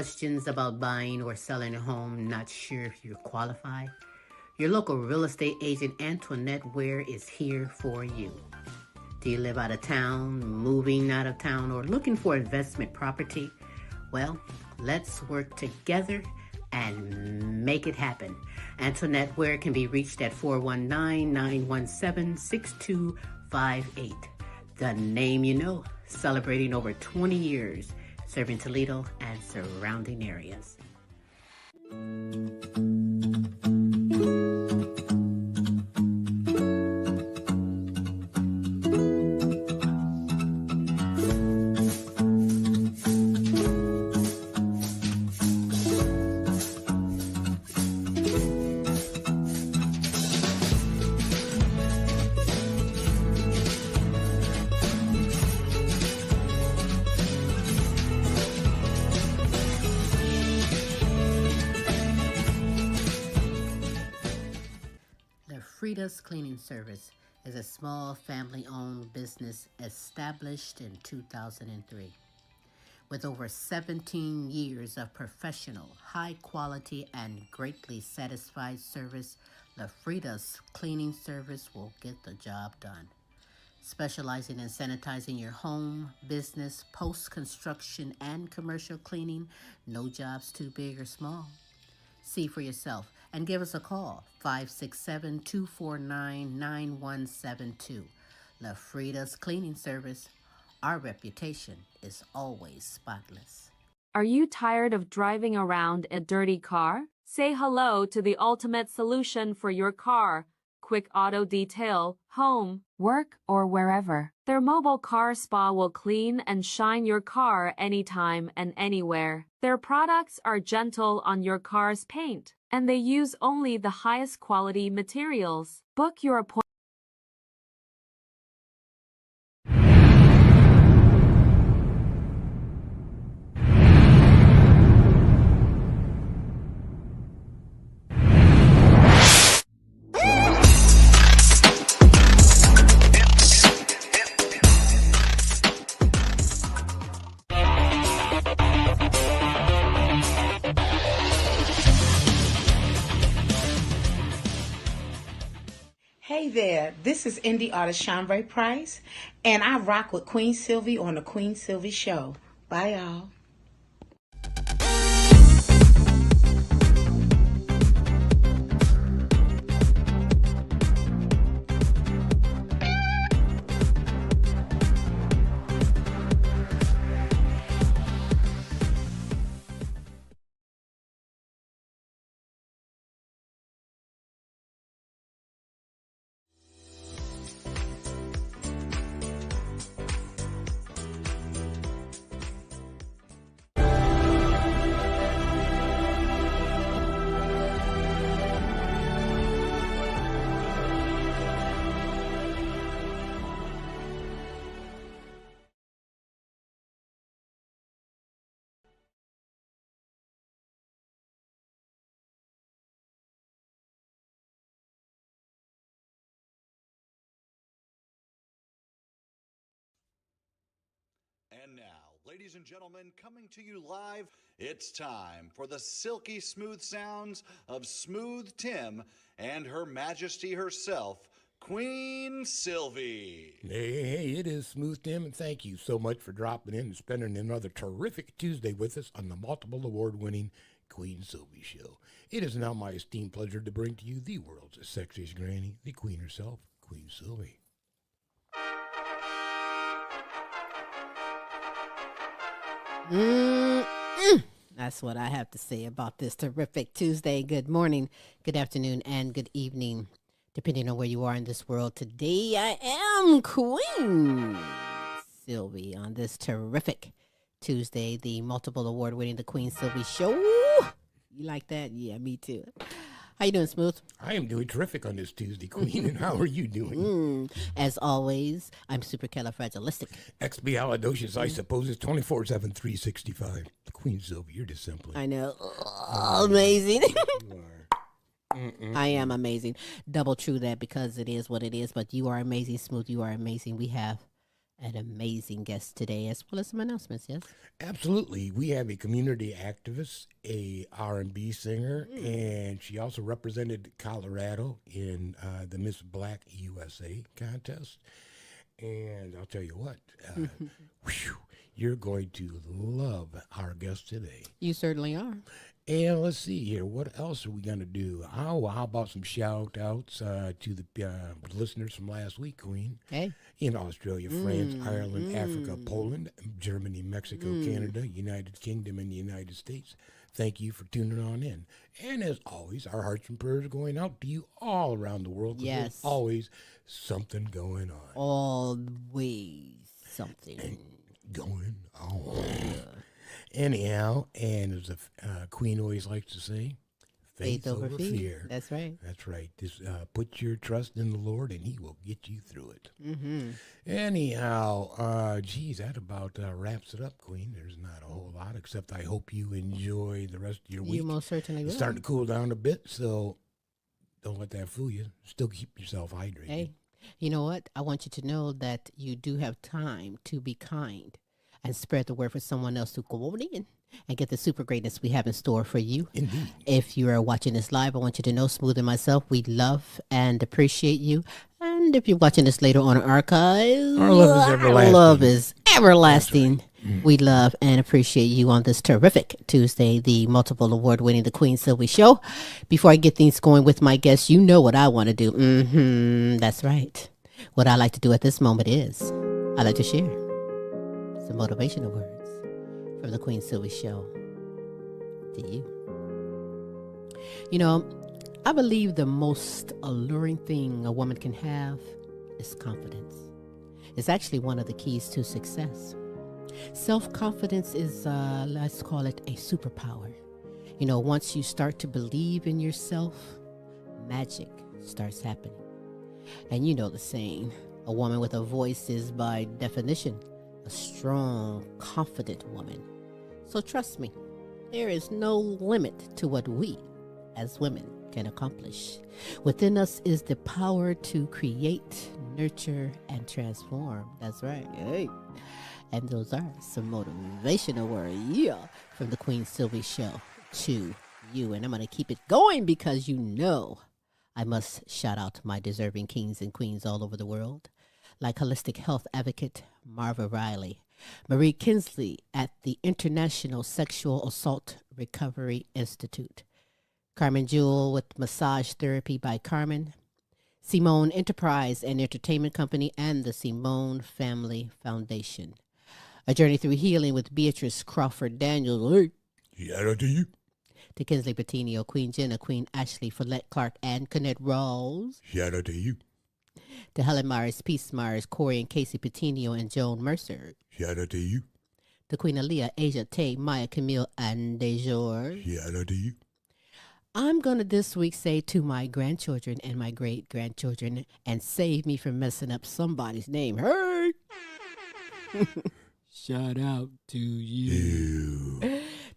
questions about buying or selling a home, not sure if you qualify? Your local real estate agent Antoinette Ware is here for you. Do you live out of town, moving out of town, or looking for investment property? Well, let's work together and make it happen. Antoinette Ware can be reached at 419-917-6258. The name you know, celebrating over 20 years, serving Toledo and surrounding areas. Frida's Cleaning Service is a small family-owned business established in 2003. With over 17 years of professional, high-quality, and greatly satisfied service, Frida's Cleaning Service will get the job done. Specializing in sanitizing your home, business, post-construction, and commercial cleaning, no job's too big or small. See for yourself and give us a call, 567-249-9172. Frida's Cleaning Service. Our reputation is always spotless. Are you tired of driving around a dirty car? Say hello to the ultimate solution for your car. Quick Auto Detail, home, work, or wherever. Their mobile car spa will clean and shine your car anytime and anywhere. Their products are gentle on your car's paint, and they use only the highest quality materials. Book your appointment. Hey there, this is indie artist Shanbray Price, and I rock with Queen Silvy on the Queen Silvy Show. Bye, y'all. And now, ladies and gentlemen, coming to you live, it's time for the silky smooth sounds of Smooth Tim and Her Majesty herself, Queen Silvy. Hey, it is Smooth Tim, and thank you so much for dropping in and spending another terrific Tuesday with us on the multiple award-winning Queen Silvy Show. It is now my esteemed pleasure to bring to you the world's sexiest granny, the Queen herself, Queen Silvy. That's what I have to say about this terrific Tuesday. Good morning, good afternoon, and good evening, depending on where you are in this world. Today, I am Queen Silvy on this terrific Tuesday, the multiple award-winning The Queen Silvy Show. You like that? Yeah, me too. How you doing, Smooth? I am doing terrific on this Tuesday, Queen, and how are you doing? As always, I'm supercalifragilistic. Expialidocious, I suppose, is 24/7, 365. The Queen Silvy, you're just simply. I know. Amazing. You are. I am amazing. Double true that because it is what it is, but you are amazing, Smooth. You are amazing. We have an amazing guest today, as well as some announcements, yes? Absolutely. We have a community activist, a R&B singer, and she also represented Colorado in the Miss Black USA contest. And I'll tell you what, whew, you're going to love our guest today. You certainly are. And let's see here. What else are we going to do? Oh, how about some shout outs to the listeners from last week, Queen? Hey. In Australia, France, Ireland, Africa, Poland, Germany, Mexico, Canada, United Kingdom, and the United States. Thank you for tuning on in. And as always, our hearts and prayers are going out to you all around the world. 'Cause Yes. There's always something going on. Always something. Going on. Anyhow, and as the Queen always likes to say, faith over fear. That's right. That's right. Just put your trust in the Lord, and He will get you through it. Anyhow, geez, that about wraps it up, Queen. There's not a whole lot, except I hope you enjoy the rest of your week. You most certainly will. It's starting to cool down a bit, so don't let that fool you. Still keep yourself hydrated. Hey, you know what? I want you to know that you do have time to be kind and spread the word for someone else to go on in and get the super greatness we have in store for you. Indeed. If you are watching this live, I want you to know, Smooth and myself, we love and appreciate you. And if you're watching this later on archive, Our love is everlasting. Our love is everlasting. We love and appreciate you on this terrific Tuesday, the multiple award-winning The Queen Silvy Show. Before I get things going with my guests, you know what I want to do. That's right. What I like to do at this moment is I like to share some motivational words from The Queen Silvy Show to you. You know, I believe the most alluring thing a woman can have is confidence. It's actually one of the keys to success. Self-confidence is, let's call it a superpower. You know, once you start to believe in yourself, magic starts happening. And you know the saying, a woman with a voice is by definition a strong, confident woman. So trust me, there is no limit to what we, as women, can accomplish. Within us is the power to create, nurture, and transform. That's right. Hey. And those are some motivational words, from The Queen Silvy Show to you. And I'm going to keep it going because you know I must shout out to my deserving kings and queens all over the world, like holistic health advocate Marva Riley, Marie Kinsley at the International Sexual Assault Recovery Institute, Carmen Jewel with Massage Therapy by Carmen, Simone Enterprise and Entertainment Company, and the Simone Family Foundation. A Journey Through Healing with Beatrice Crawford Daniels. Hey. Shout out to you. To Kinsley Patino, Queen Jenna, Queen Ashley, Follette Clark, and Connette Rawls. Shout out to you. To Helen Myers, Peace Myers, Corey and Casey Patino, and Joan Mercer. Shout out to you. To Queen Aaliyah, Asia Tay, Maya Camille, and Dejor. Shout out to you. I'm going to this week say to my grandchildren and my great-grandchildren, and save me from messing up somebody's name. Hey! Shout out to you.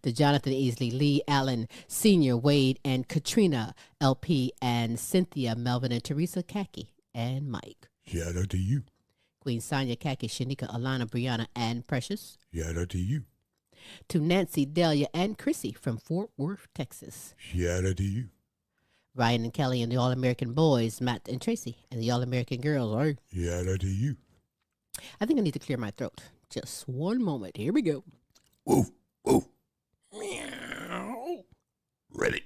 To Jonathan Easley, Lee Allen, Senior, Wade, and Katrina, LP, and Cynthia, Melvin, and Teresa Kaki, and Mike. Shout out to you. Queen Sonia Kaki, Shanika, Alana, Brianna, and Precious. Shout out to you. To Nancy, Delia, and Chrissy from Fort Worth, Texas. Shout out to you. Ryan and Kelly and the All-American Boys, Matt and Tracy, and the All-American Girls. Are. Shout out to you. I think I need to clear my throat. Just one moment. Here we go. Woof, woof. Meow. Ready.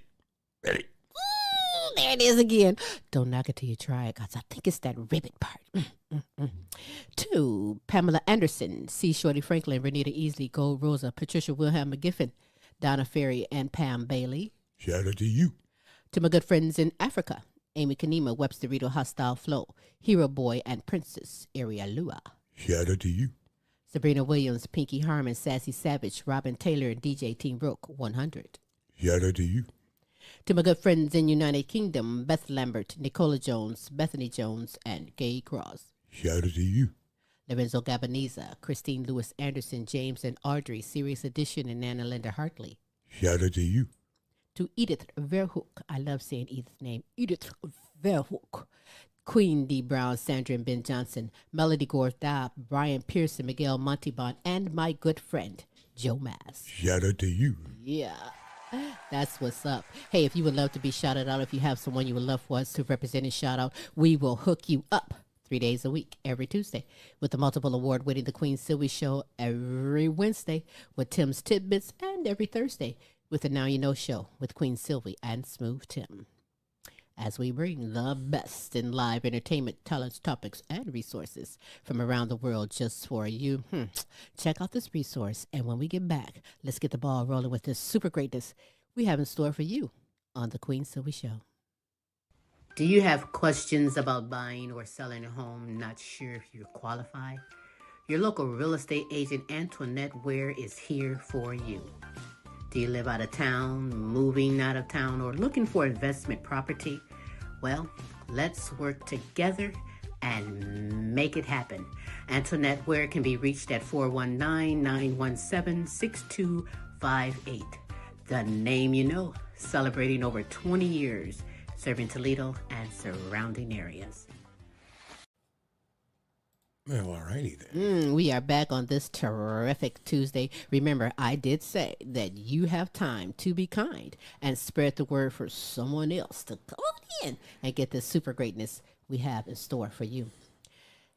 Ooh, there it is again. Don't knock it till you try it, because I think it's that ribbit part. To Pamela Anderson, C. Shorty Franklin, Renita Easley, Gold Rosa, Patricia Wilhelm McGiffin, Donna Ferry, and Pam Bailey. Shout out to you. To my good friends in Africa, Amy Kanima, Webster Rito, Hostile Flow, Hero Boy, and Princess Aria Lua. Shout out to you. Sabrina Williams, Pinky Harmon, Sassy Savage, Robin Taylor, and DJ Team Rook 100. Shout out to you. To my good friends in United Kingdom, Beth Lambert, Nicola Jones, Bethany Jones, and Gay Cross. Shout out to you. Lorenzo Gabaniza, Christine Lewis Anderson, James and Audrey, Serious Edition, and Nana Linda Hartley. Shout out to you. To Edith Verhoek, I love saying Edith's name, Edith Verhoek, Queen D. Brown, Sandra and Ben Johnson, Melody Gordab, Brian Pearson, Miguel Montibon, and my good friend, Joe Mass. Shout out to you. Yeah. That's what's up. Hey, if you would love to be shouted out, if you have someone you would love for us to represent and shout out, we will hook you up 3 days a week, every Tuesday, with the multiple award winning The Queen Silvy Show every Wednesday with Tim's Tidbits, and every Thursday with the Now You Know Show with Queen Silvy and Smooth Tim. As we bring the best in live entertainment, talents, topics, and resources from around the world just for you. Check out this resource, and when we get back, let's get the ball rolling with this super greatness we have in store for you on The Queen Silvy Show. Do you have questions about buying or selling a home, not sure if you're qualified? Your local real estate agent, Antoinette Ware, is here for you. Do you live out of town, moving out of town, or looking for investment property? Well, let's work together and make it happen. Antoinette Ware can be reached at 419-917-6258. The name you know, celebrating over 20 years, serving Toledo and surrounding areas. Well, all righty then. We are back on this terrific Tuesday. Remember, I did say that you have time to be kind and spread the word for someone else to come in and get this super greatness we have in store for you.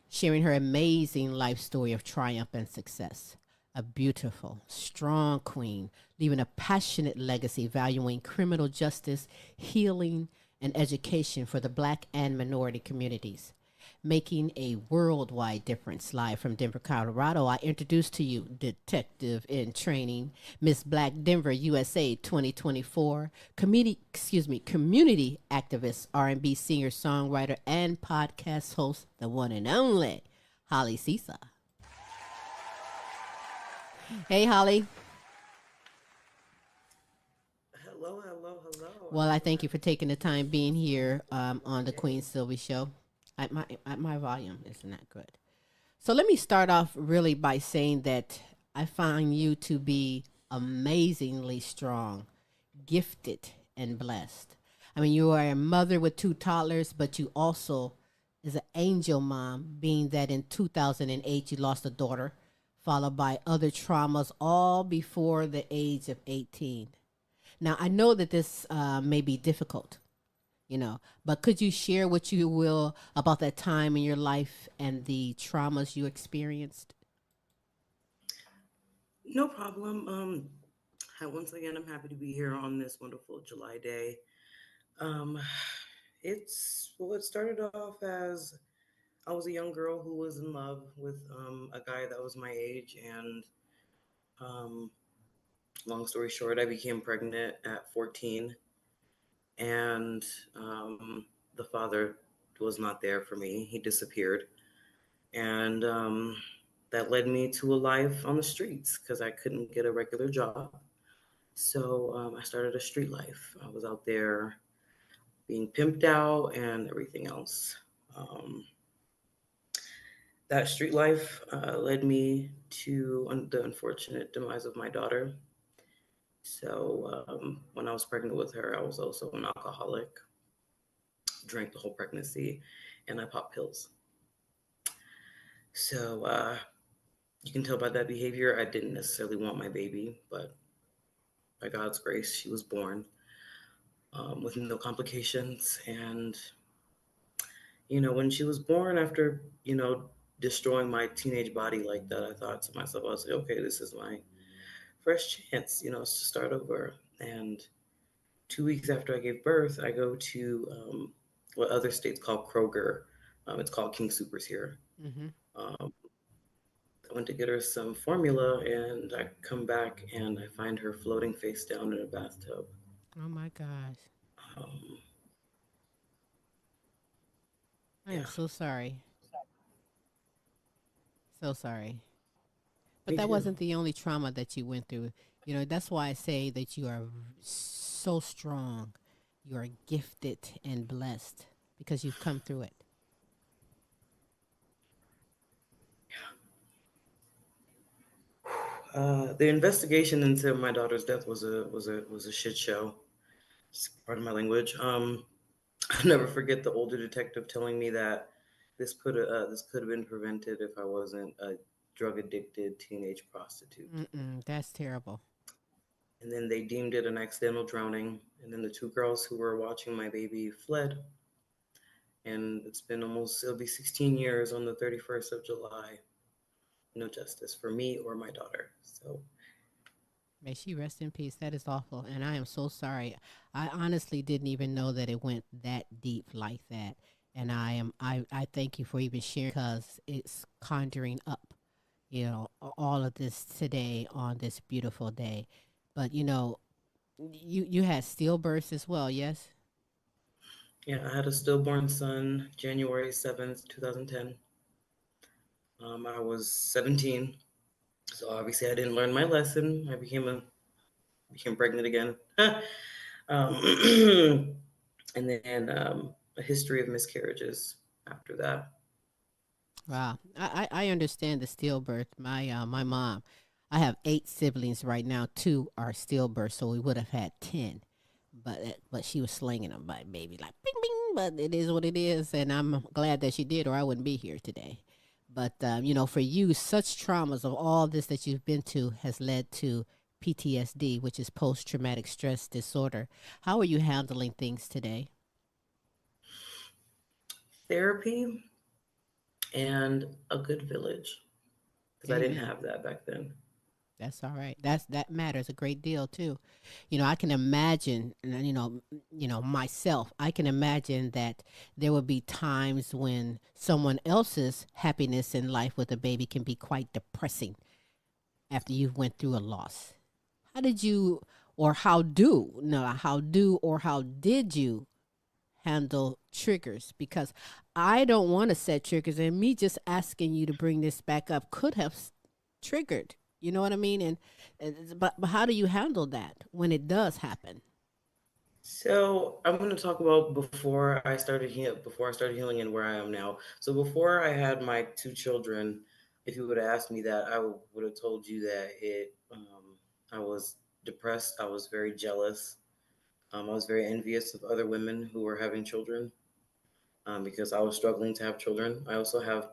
Sharing her amazing life story of triumph and success. A beautiful, strong queen, leaving a passionate legacy valuing criminal justice, healing, and education for the Black and minority communities. Making a worldwide difference. Live from Denver, Colorado, I introduce to you Detective in Training, Miss Black Denver USA 2024, community activist, R&B singer-songwriter, and podcast host, the one and only Holly Sisa. Hey, Holly. Hello. Well, I thank you for taking the time being here on the Queen Silvy Show. My volume isn't that good. So let me start off really by saying that I find you to be amazingly strong, gifted, and blessed. I mean, you are a mother with 2 toddlers, but you also is an angel mom, being that in 2008 you lost a daughter, followed by other traumas, all before the age of 18. Now, I know that this may be difficult, but could you share what you will about that time in your life and the traumas you experienced? No problem. Once again, I'm happy to be here on this wonderful July day. Um, it started off as I was a young girl who was in love with a guy that was my age, and um, long story short, I became pregnant at 14, and the father was not there for me. He disappeared, and that led me to a life on the streets because I couldn't get a regular job. So I started a street life. I was out there being pimped out and everything else. Um, that street life led me to the unfortunate demise of my daughter. So when I was pregnant with her, I was also an alcoholic, drank the whole pregnancy, and I popped pills. So you can tell by that behavior, I didn't necessarily want my baby, but by God's grace, she was born with no complications. And, when she was born, after, destroying my teenage body like that, I thought to myself, I was like, okay, this is my first chance, to start over. And 2 weeks after I gave birth, I go to what other states call Kroger. It's called King Supers here. Mm-hmm. Um, I went to get her some formula, and I come back and I find her floating face down in a bathtub. Oh my gosh. Um, I am yeah, so sorry. So sorry. But me that too. wasn't the only trauma that you went through. That's why I say that you are so strong. You are gifted and blessed because you've come through it. The investigation into my daughter's death was a shit show. Pardon my language. I'll never forget the older detective telling me that this could have been prevented if I wasn't a drug addicted teenage prostitute. Mm-mm, that's terrible. And then they deemed it an accidental drowning. And then the two girls who were watching my baby fled. And it'll be 16 years on the 31st of July. No justice for me or my daughter. So, May she rest in peace. That is awful, and I am so sorry. I honestly didn't even know that it went that deep like that. And I thank you for even sharing because it's conjuring up, all of this today on this beautiful day. But you had stillbirths as well, yes? yeah, I had a stillborn son January 7th, 2010. I was 17. So obviously I didn't learn my lesson. Became pregnant again. um, and then a history of miscarriages after that. Wow, I understand the stillbirth. My mom, I have 8 siblings right now. 2 are stillbirth, so we would have had 10. But she was slinging them by baby like bing bing. But it is what it is, and I'm glad that she did, or I wouldn't be here today. But for you, such traumas of all this that you've been to has led to PTSD, which is post traumatic stress disorder. How are you handling things today? Therapy and a good village because I didn't Amen. have that back then. That's all right. That matters a great deal too. I can imagine, and myself. I can imagine that there will be times when someone else's happiness in life with a baby can be quite depressing after you've went through a loss. How did you, or how do, no, how do, or how did you handle triggers? Because I don't want to set triggers, and me just asking you to bring this back up could have triggered. You know what I mean? But how do you handle that when it does happen? So I'm going to talk about before I started healing and where I am now. So before I had my two children, if you would have asked me that, would have told you that I was depressed. I was very jealous. I was very envious of other women who were having children because I was struggling to have children. I also have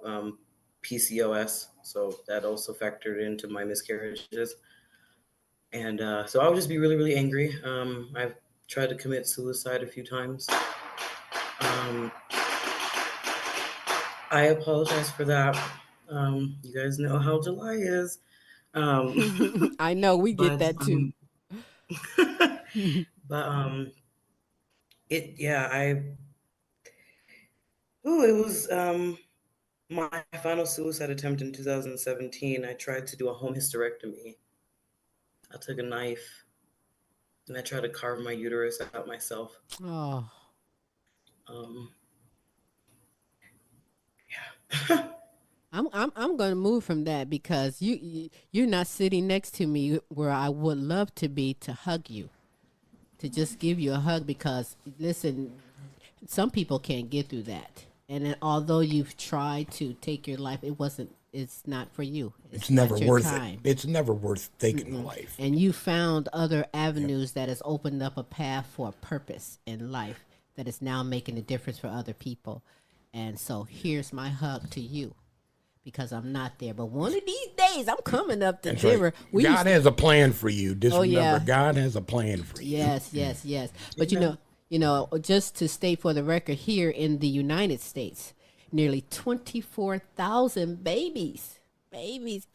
PCOS, so that also factored into my miscarriages. And so I would just be really, really angry. I've tried to commit suicide a few times. Um, I apologize for that. You guys know how July is. Um, I know we get but that too. but yeah, it was my final suicide attempt in 2017. I tried to do a home hysterectomy. I took a knife and I tried to carve my uterus out myself. Oh, Um, yeah. I'm going to move from that because you're not sitting next to me where I would love to be to hug you, to just give you a hug because listen, some people can't get through that. And then, although you've tried to take your life, it's not for you. It's It's never not your worth it. time. It's never worth taking a life. And you found other Yep. avenues that has opened up a path for a purpose in life that is now making a difference for other people. And so here's my hug to you because I'm not there. But one of these days I'm coming up to That's right. Denver. We used God to, has a plan for you. Just oh remember, yeah. God has a plan for you. Yes, yes, yes. But Amen. just to state for the record, here in the United States, nearly 24,000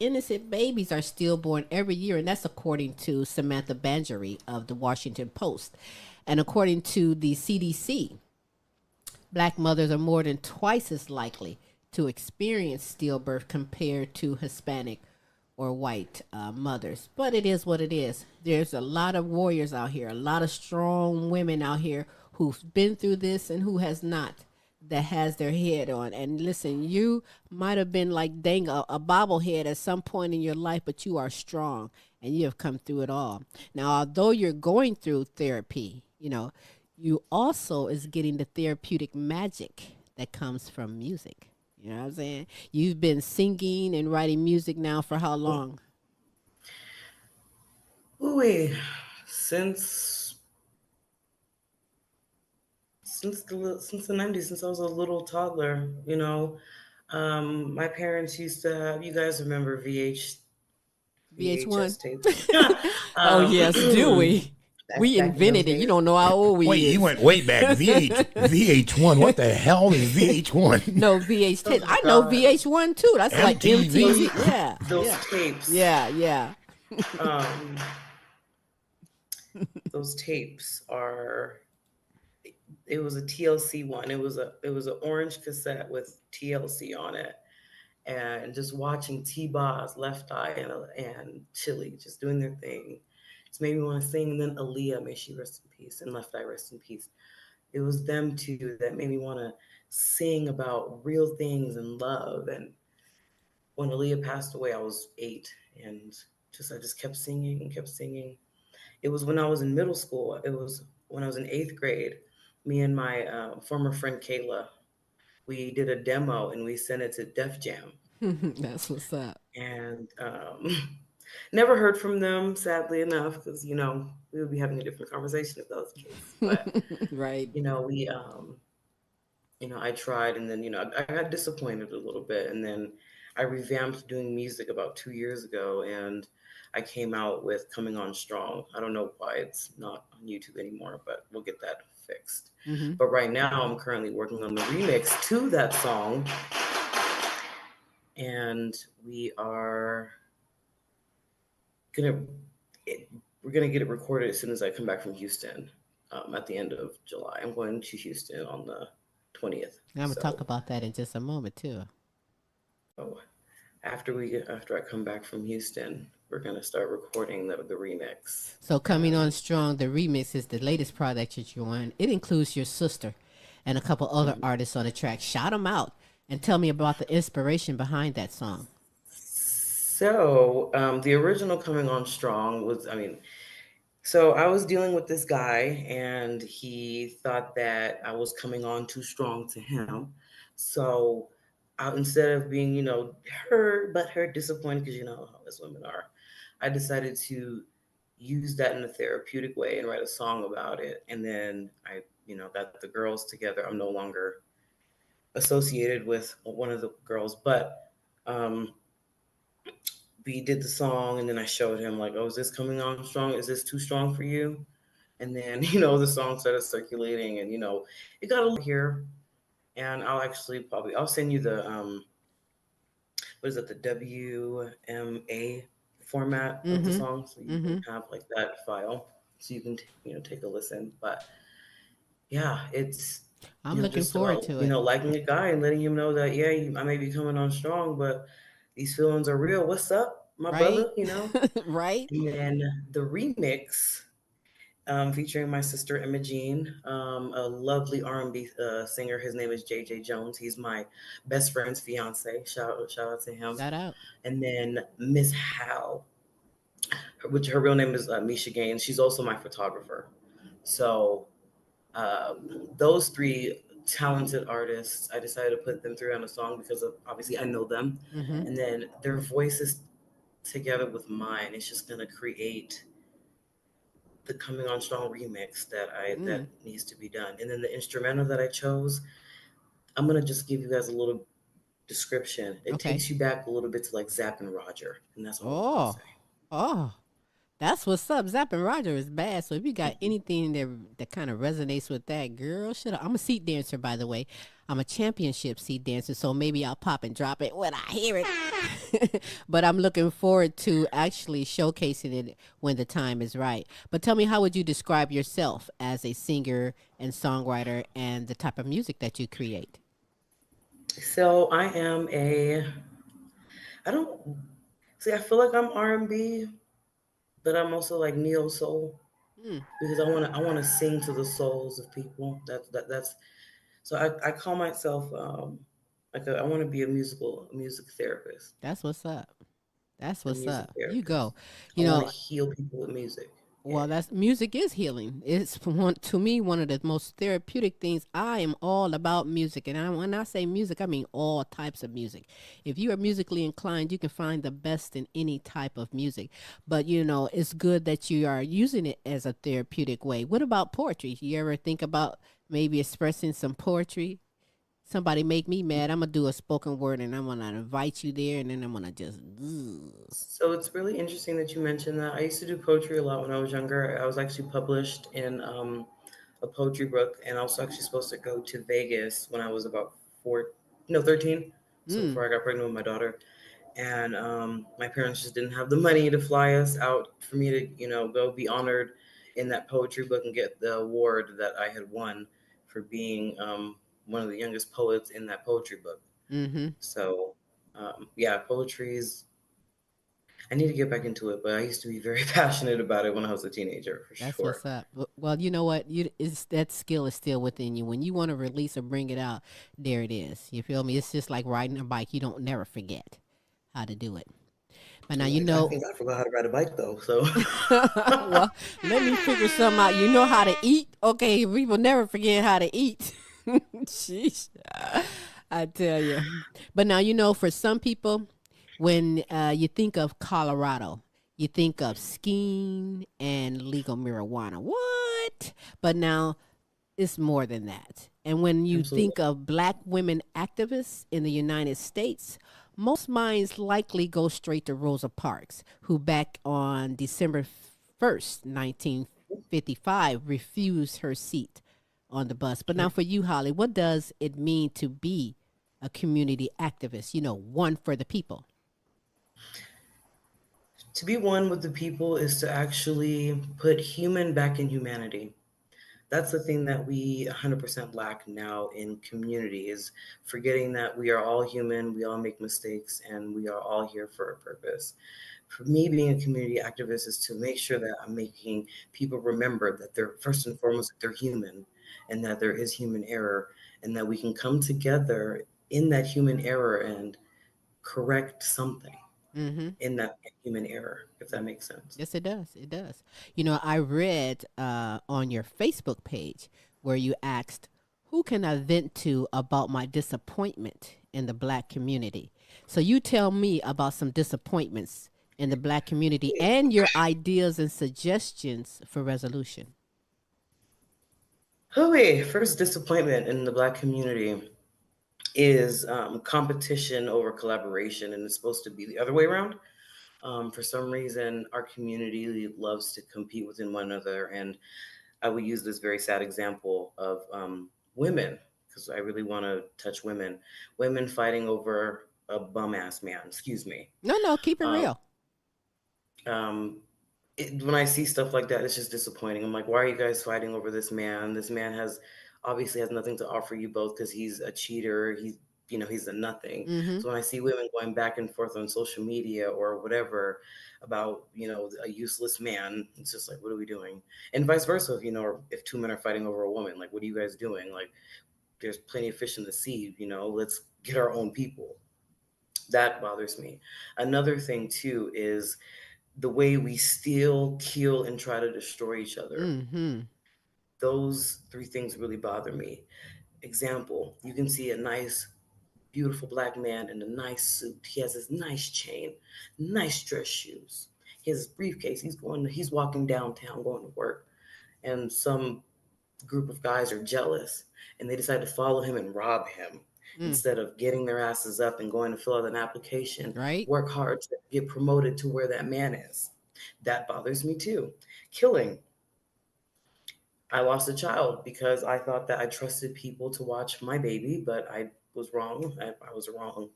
innocent babies are stillborn every year, and that's according to Samantha Bangery of the Washington Post. And according to the CDC, black mothers are more than twice as likely to experience stillbirth compared to Hispanic or white mothers. But it is what it is. There's a lot of warriors out here, a lot of strong women out here who've been through this and who has not, that has their head on. And listen, you might have been like dang a bobblehead at some point in your life, but you are strong and you have come through it all. Now, although you're going through therapy, you also is getting the therapeutic magic that comes from music. You know what I'm saying? You've been singing and writing music now for how long? Ooh, since since the 90s, since I was a little toddler. My parents used to have. You guys remember VH1. VHS tapes? Oh, um, yes, do we? We back in those invented it. You days. don't know how old Wait, we you is. went way back. VH1. What the hell is VH1? No, VH Oh tapes. my I know God, VH1 too. That's like MTV. MTV. Yeah, those yeah, tapes. yeah, yeah. Um, those tapes are. It was a TLC one. It was an orange cassette with TLC on it, and just watching T-Boz, Left Eye, and Chili just doing their thing. It's made me want to sing. And then Aaliyah, may she rest in peace, and Left Eye rest in peace. It was them two that made me want to sing about real things and love. And when Aaliyah passed away, I was 8, and I just kept singing and kept singing. It was when I was in middle school. It was when I was in 8th grade. Me and my former friend Kayla, we did a demo and we sent it to Def Jam. That's what's up. And never heard from them, sadly enough, because we would be having a different conversation if that was the case. But Right. we I tried, and then I got disappointed a little bit, and then I revamped doing music about 2 years ago, and I came out with "Coming On Strong." I don't know why it's not on YouTube anymore, but we'll get that fixed. Hmm. But right now, I'm currently working on the remix to that song, and gonna we're gonna get it recorded as soon as I come back from Houston. At the end of July, I'm going to Houston on the 20th. I'm gonna talk So, about that in just a moment too. oh, after I come back from Houston, we're gonna start recording the remix. So coming on And strong, the remix is the latest project that you're on. It includes your sister and a couple other artists on the track. Shout them out and tell me about the inspiration behind that song. so the original "Coming On Strong" was, so I was dealing with this guy, and he thought that I was coming on too strong to him. So instead of being, hurt, disappointed, because you know how us women are, I decided to use that in a therapeutic way and write a song about it. And then I, got the girls together. I'm no longer associated with one of the girls, but um, we did the song, and then I showed him like, oh, is this coming on strong? Is this too strong for you? And then, the song started circulating, and it got a little here. And I'll send you the what is it, the WMA format of the Mm-hmm. song, so you Mm-hmm. can have like that file, so you can take a listen. But yeah, it's I'm looking just forward about to it. liking a guy and letting him know that, yeah, I may be coming on strong, but these feelings are real. What's up, my Right? brother? Right? And then the remix, featuring my sister Imogene, a lovely R&B singer. His name is JJ Jones. He's my best friend's fiance. Shout out to him. Shout out. And then Miss Hal, which her real name is Misha Gaines. She's also my photographer. So those three talented artists, I decided to put them through on a song because obviously I know them, Mm-hmm. and then their voices together with mine, it's just gonna create the "Coming On Strong" remix that Mm. needs to be done. And then the instrumental that I chose, I'm gonna just give you guys a little description. It Okay. takes you back a little bit to like Zapp and Roger, and that's all I'm gonna Oh. Oh. That's what's up. Zapp and Roger is bad. So if you got say. anything that kind of resonates with that, girl, shut up. I'm a seat dancer, by the way. I'm a championship seat dancer, so maybe I'll pop and drop it when I hear it. But I'm looking forward to actually showcasing it when the time is right. But tell me, how would you describe yourself as a singer and songwriter and the type of music that you create? So I don't see. I feel like I'm R&B, but I'm also like neo soul, Mm, because I want to sing to the souls of people. That's so I call myself I want to be a music therapist. that's what's up. That's A what's music up. You go. therapist. I You want know, to heal people with music. Yeah. well, that's music is healing. It's one to me one of the most therapeutic things. I am all about music, and when I say music, I mean all types of music. If you are musically inclined, you can find the best in any type of music. But it's good that you are using it as a therapeutic way. What about poetry? You ever think about maybe expressing some poetry. Somebody make me mad, I'm gonna do a spoken word, and I'm gonna invite you there, and then I'm gonna just. So it's really interesting that you mentioned that. I used to do poetry a lot when I was younger. I was actually published in a poetry book, and I was actually supposed to go to Vegas when I was about 13. So Mm, before I got pregnant with my daughter, and my parents just didn't have the money to fly us out for me to, go be honored in that poetry book and get the award that I had won for being one of the youngest poets in that poetry book. mm-hmm. So, yeah, poetry's. I need to get back into it, but I used to be very passionate about it when I was a teenager, for That's sure. what's up. Well, you know what? You is that skill is still within you. When you want to release or bring it out, there it is. You feel me? It's just like riding a bike. You don't never forget how to do it. But now you Like, I know. think I forgot how to ride a bike though. So, Well, let me figure something out. You know how to eat? Okay, we will never forget how to eat. Sheesh. I tell you. But now, for some people, when you think of Colorado, you think of skiing and legal marijuana. What? But now it's more than that. And when you absolutely. think of black women activists in the United States, most minds likely go straight to Rosa Parks, who back on December 1st, 1955, refused her seat on the bus. But now for you, Holly, what does it mean to be a community activist? One for the people. To be one with the people is to actually put human back in humanity. That's the thing that we 100% lack now in community is forgetting that we are all human, we all make mistakes, and we are all here for a purpose. For me, being a community activist is to make sure that I'm making people remember that they're first and foremost that they're human, and that there is human error, and that we can come together in that human error and correct something Mm-hmm. in that human error, if that makes sense. Yes, it does. It does. I read on your Facebook page where you asked, who can I vent to about my disappointment in the black community? So you tell me about some disappointments in the black community and your ideas and suggestions for resolution. Hooey, first disappointment in the Black community is competition over collaboration, and it's supposed to be the other way around. For some reason, our community loves to compete within one another, and I would use this very sad example of women because I really want to touch women. Women fighting over a bum ass man. Excuse me. No, no, keep it Um, real. um, when I see stuff like that, it's just disappointing. I'm like, why are you guys fighting over this man? This man has obviously has nothing to offer you both because he's a cheater. He's a nothing. Mm-hmm. So when I see women going back and forth on social media or whatever about, a useless man, it's just like, what are we doing? And vice versa, if two men are fighting over a woman, like, what are you guys doing? Like, there's plenty of fish in the sea, let's get our own people. That bothers me. Another thing too is the way we steal, kill, and try to destroy each other. Mm-hmm. Those three things really bother me. Example, you can see a nice, beautiful black man in a nice suit. He has his nice chain, nice dress shoes. He has his briefcase. He's walking downtown going to work. And some group of guys are jealous and they decide to follow him and rob him Mm. instead of getting their asses up and going to fill out an application, Right? work hard to get promoted to where that man is. That bothers me too. Killing. I lost a child because I thought that I trusted people to watch my baby, but I was wrong. I was wrong.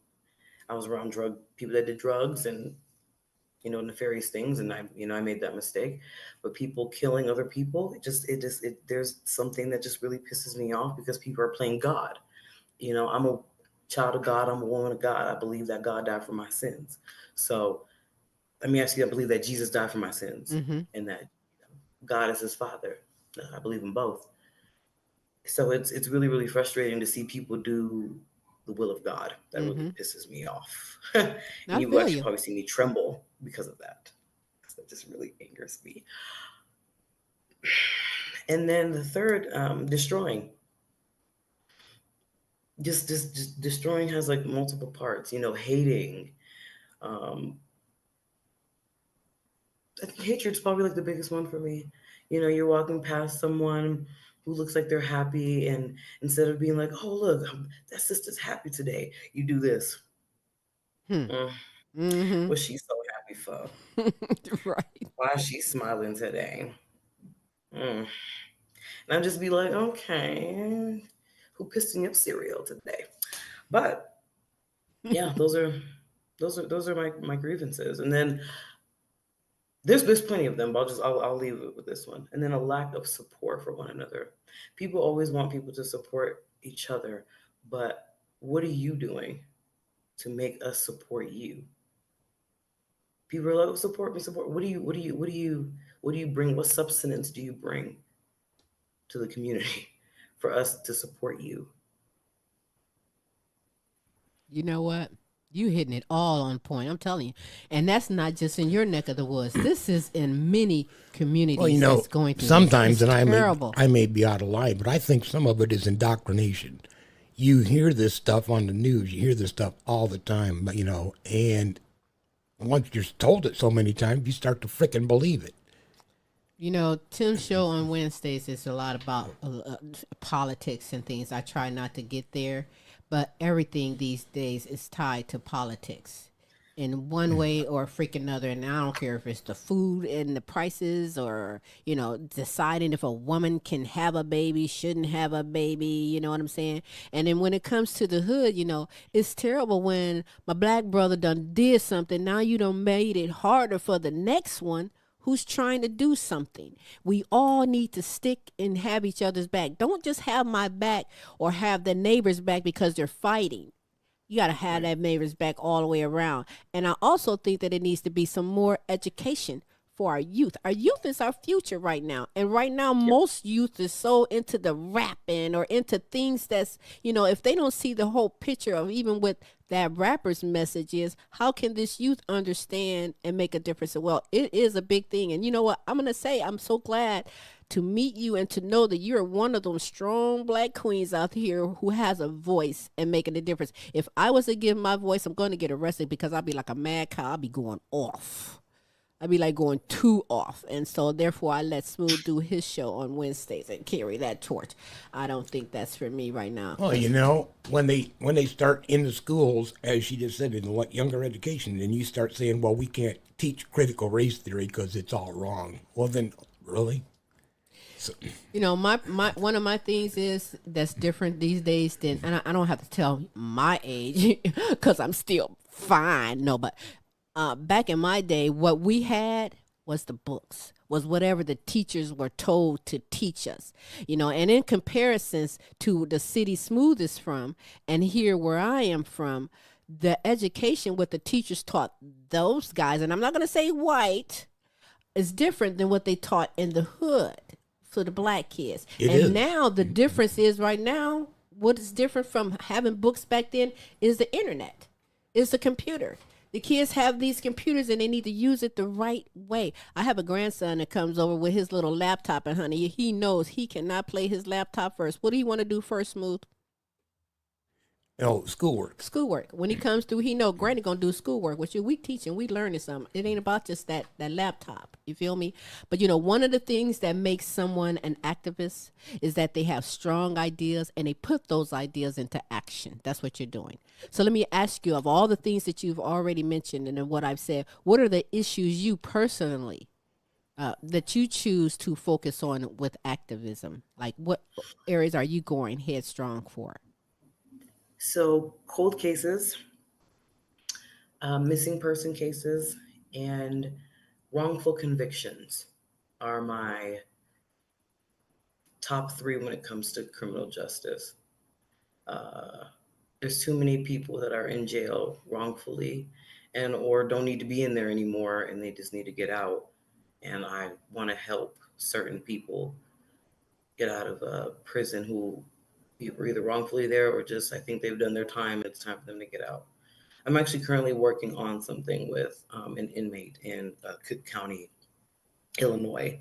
I was around drug people that did drugs and nefarious things, and I made that mistake. But people killing other people, there's something that just really pisses me off because people are playing God. I'm a child of God. I'm a woman of God. I believe that God died for my sins. So let me ask you, I believe that Jesus died for my sins Mm-hmm. and that God is his father. I believe in both. So it's really, really frustrating to see people do the will of God. That really Mm-hmm. pisses me off. And I you will feel actually you. probably see me tremble because of that. That just really angers me. And then the third, destroying. Just destroying has like multiple parts. Hating. Um, I think hatred's probably like the biggest one for me. You're walking past someone who looks like they're happy, and instead of being like, oh look, that sister's happy today, you do this. Hmm. Mm, Mm-hmm. what's she so happy for? Right. Why is she smiling today? Mm. And I'd just be like, okay, who pissed in your cereal today? But yeah, those are my grievances. And then there's plenty of them, but I'll leave it with this one. And then a lack of support for one another. People always want people to support each other, but what are you doing to make us support you? People are like, oh, support me, support. What do you bring? What substance do you bring to the community for us to support you? You know what? You hitting it all on point. I'm telling you. And that's not just in your neck of the woods. This is in many Well, communities that's going through this. sometimes, It's and terrible. I may be out of line, but I think some of it is indoctrination. You hear this stuff on the news. You hear this stuff all the time, and once you're told it so many times, you start to frickin' believe it. You know, Tim's show on Wednesdays is a lot about politics and things. I try not to get there, but everything these days is tied to politics in one way or freaking another. And I don't care if it's the food and the prices or, deciding if a woman can have a baby, shouldn't have a baby, you know what I'm saying? And then when it comes to the hood, it's terrible when my black brother done did something. Now you done made it harder for the next one who's trying to do something. We all need to stick and have each other's back. Don't just have my back or have the neighbor's back because they're fighting. You got to have that neighbor's back all the way around. And I also think that it needs to be some more education for our youth. Our youth is our future right now. And right now, most youth is so into the rapping or into things that's, if they don't see the whole picture of even what that rapper's message is, how can this youth understand and make a difference? Well, it is a big thing. And you know what? I'm going to say, I'm so glad to meet you and to know that you're one of those strong black queens out here who has a voice and making a difference. If I was to give my voice, I'm going to get arrested because I'll be like a mad cow. I'll be going off. I'd be like going too off. And so therefore I let Smooth do his show on Wednesdays and carry that torch. I don't think that's for me right now. Well, when they start in the schools, as she just said, in the younger education, then you start saying, well, we can't teach critical race theory because it's all wrong. Well, then, really? So, my one of my things is that's different these days than, and I don't have to tell my age because I'm still fine. No, but back in my day, what we had was the books, was whatever the teachers were told to teach us, and in comparisons to the city Smooth is from and here where I am from, the education what the teachers taught those guys, and I'm not going to say white, is different than what they taught in the hood for the black kids. Now the difference is right now, what is different from having books back then is the internet, is the computer. The kids have these computers and they need to use it the right way. I have a grandson that comes over with his little laptop, and honey, he knows he cannot play his laptop first. What do you want to do first, Smooth? Schoolwork. Schoolwork. When he comes through, he know Granny gonna do schoolwork with you. We teaching, we learning something. It ain't about just that laptop. You feel me? But one of the things that makes someone an activist is that they have strong ideas and they put those ideas into action. That's what you're doing. So let me ask you, of all the things that you've already mentioned and what I've said, what are the issues you personally that you choose to focus on with activism? Like what areas are you going headstrong for? So cold cases, missing person cases, and wrongful convictions are my top three when it comes to criminal justice. Uh, there's too many people that are in jail wrongfully and or don't need to be in there anymore and they just need to get out. And I want to help certain people get out of prison who were either wrongfully there or just I think they've done their time. It's time for them to get out. I'm actually currently working on something with an inmate in Cook County, Illinois.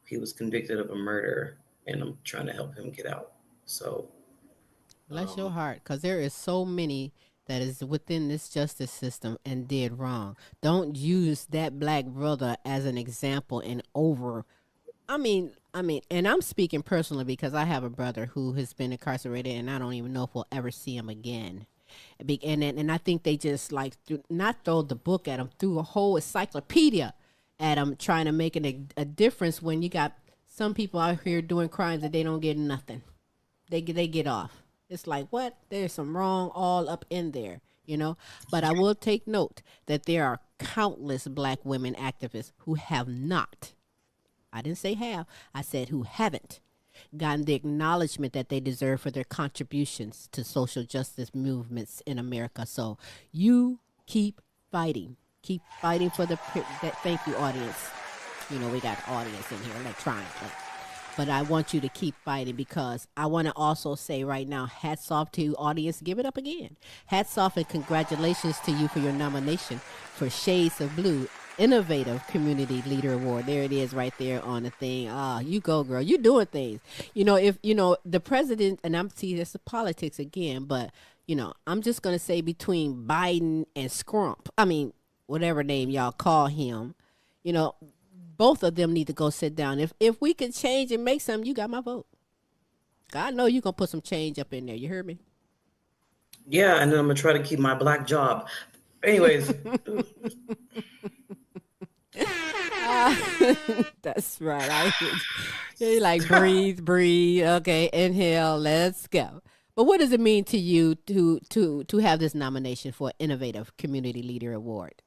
He was convicted of a murder, and I'm trying to help him get out. So, Bless your heart, because there is so many that is within this justice system and did wrong. Don't use that black brother as an example and and I'm speaking personally because I have a brother who has been incarcerated, and I don't even know if we'll ever see him again. And I think they just like not throw the book at him, threw a whole encyclopedia at him, trying to make a difference when you got some people out here doing crimes that they don't get nothing. They get off. It's like what? There's some wrong all up in there, you know. But I will take note that there are countless black women activists who have not. I didn't say have. I said who haven't gotten the acknowledgement that they deserve for their contributions to social justice movements in America. So you keep fighting. Keep fighting for that. Thank you, audience. You know, we got audience in here electronically. But I want you to keep fighting because I want to also say right now, hats off to you, audience. Give it up again. Hats off and congratulations to you for your nomination for Shades of Blue Innovative Community Leader Award. There it is right there on the thing. Ah, you go, girl. You doing things. You know, if, you know, the president, and I'm see this is politics again, but, you know, I'm just going to say between Biden and Scrump, I mean, whatever name y'all call him, you know, both of them need to go sit down. If we can change and make something, you got my vote. I know you're going to put some change up in there. You heard me? Yeah, and then I'm going to try to keep my black job. Anyways. That's right. You like breathe. Okay, inhale. Let's go. But what does it mean to you to have this nomination for Innovative Community Leader Award?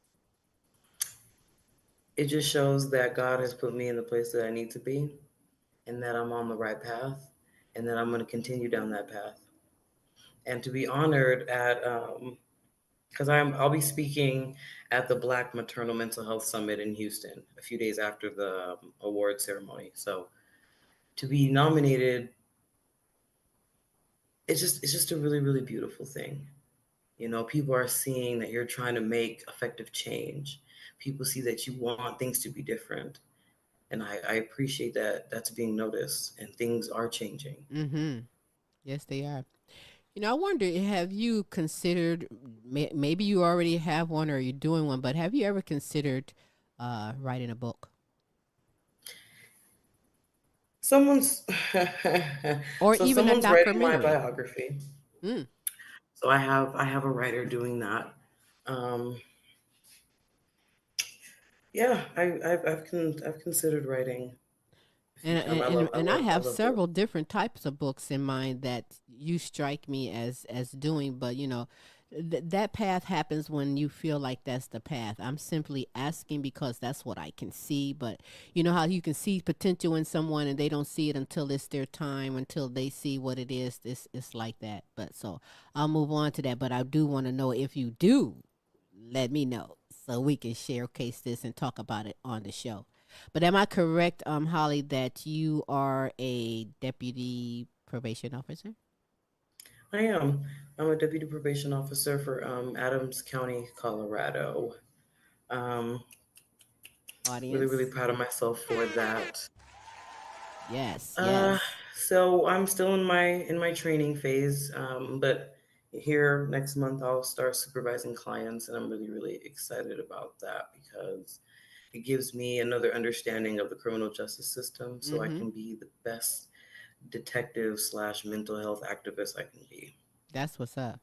It just shows that God has put me in the place that I need to be, and that I'm on the right path, and that I'm going to continue down that path. And to be honored at, because I'll be speaking at the Black Maternal Mental Health Summit in Houston a few days after the award ceremony. So to be nominated, it's just a really, really beautiful thing. You know, people are seeing that you're trying to make effective change. People see that you want things to be different. And I appreciate that that's being noticed and things are changing. Mm-hmm. Yes, they are. You know, I wonder, have you considered, maybe you already have one or you're doing one, but have you ever considered writing a book? Someone's Or so even a someone's writing my documentary? biography. Mm. So I have a writer doing that. Um, yeah, I've considered writing a few And, times. and I I have love the several different types of books in mind that you strike me as doing, but you know, that path happens when you feel like that's the path. I'm simply asking because that's what I can see, but you know how you can see potential in someone and they don't see it until it's their time, until they see what it is. It's like that. But so I'll move on to that, but I do want to know if you do, let me know so we can showcase this and talk about it on the show. But am I correct, Holly, that you are a deputy probation officer? I am. I'm a deputy probation officer for Adams County, Colorado. Um, really, Audience? really proud of myself for that. Yes, Uh, yes. so I'm still in my training phase, but here next month I'll start supervising clients, and I'm really, really excited about that because it gives me another understanding of the criminal justice system, so I Mm-hmm. can be the best detective slash mental health activist I can be. That's what's up.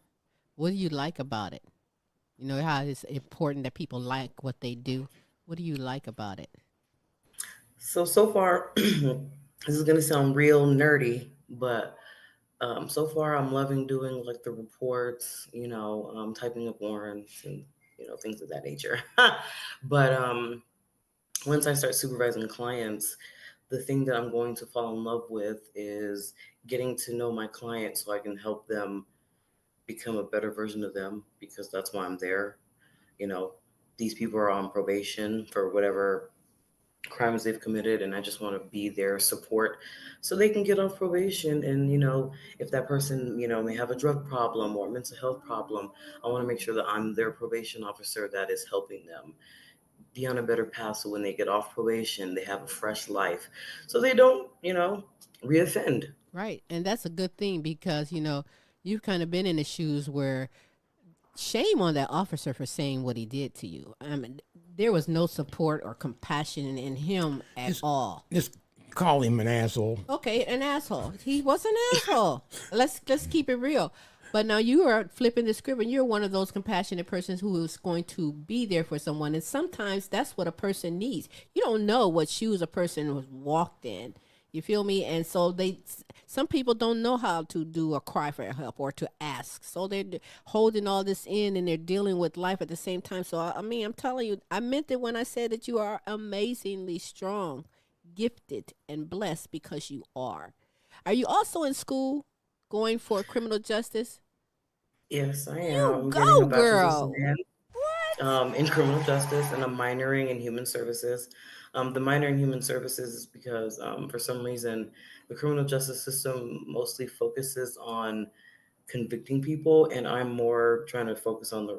What do you like about it? You know how it's important that people like what they do. What do you like about it? So far, this is gonna sound real nerdy, but so far I'm loving doing like the reports, typing up warrants and things of that nature. But once I start supervising clients, the thing that I'm going to fall in love with is getting to know my clients so I can help them become a better version of them because that's why I'm there. You know, these people are on probation for whatever crimes they've committed, and I just want to be their support so they can get off probation. And if that person may have a drug problem or mental health problem, I want to make sure that I'm their probation officer that is helping them be on a better path, so when they get off probation they have a fresh life so they don't reoffend. Right. And that's a good thing because, you know, you've kind of been in the shoes where shame on that officer for saying what he did to you. I mean, there was no support or compassion in him at This, all. this Call him an asshole. Okay, an asshole. He was an asshole. Let's keep it real. But now you are flipping the script, and you're one of those compassionate persons who is going to be there for someone. And sometimes that's what a person needs. You don't know what shoes a person was walked in. You feel me? And so some people don't know how to do a cry for help or to ask. So they're holding all this in, and they're dealing with life at the same time. So I mean, I'm telling you, I meant it when I said that you are amazingly strong, gifted, and blessed, because you are. Are you also in school going for criminal justice? Yes, I You am getting a go, bachelor's girl. What? in criminal justice, and I'm minoring in human services. The minor in human services is because for some reason the criminal justice system mostly focuses on convicting people, and I'm more trying to focus on the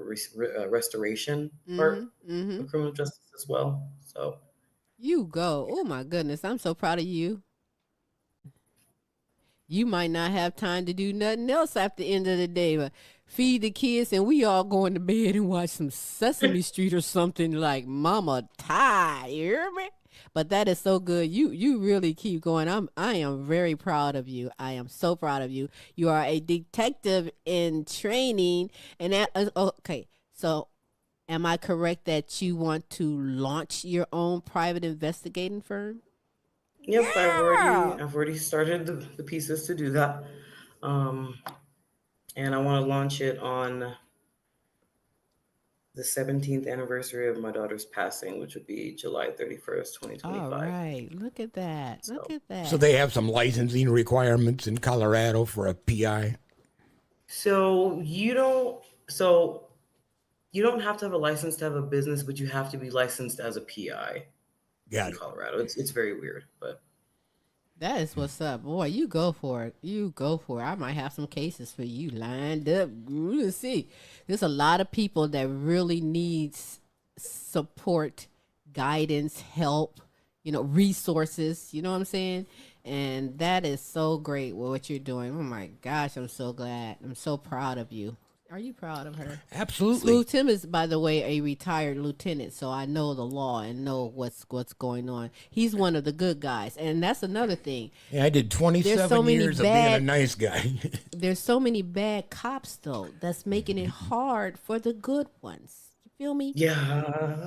restoration Mm-hmm. part Mm-hmm. of criminal justice as well. So You go. Oh my goodness. I'm so proud of you. You might not have time to do nothing else after the end of the day, but feed the kids, and we all going to bed and watch some Sesame Street or something like Mama Tired. You hear me? But that is so good. You really keep going. I am very proud of you. I am so proud of you. You are a detective in training, and that okay. So, am I correct that you want to launch your own private investigating firm? yep, Girl. I've already started the pieces to do that. Um, and I want to launch it on the 17th anniversary of my daughter's passing, which would be July 31st, All 2025. right. Look at that. Look So, at So that. they have some licensing requirements in Colorado for a PI. so you don't, so you don't have to have a license to have a business, but you have to be licensed as a PI in Got it. Colorado. It's very weird, but That is what's up. Boy, you go for it. You go for it. I might have some cases for you lined up. Ooh, let's see. There's a lot of people that really needs support, guidance, help, resources. You know what I'm saying? And that is so great with what you're doing. Oh my gosh, I'm so glad. I'm so proud of you. Are you proud of her? Absolutely. Smooth Tim is, by the way, a retired lieutenant, so I know the law and know what's going on. He's one of the good guys, and that's another thing. Yeah, I did There's 27 so many years of being a bad nice guy. there's so many bad cops though that's making it hard for the good ones. You feel me? yeah,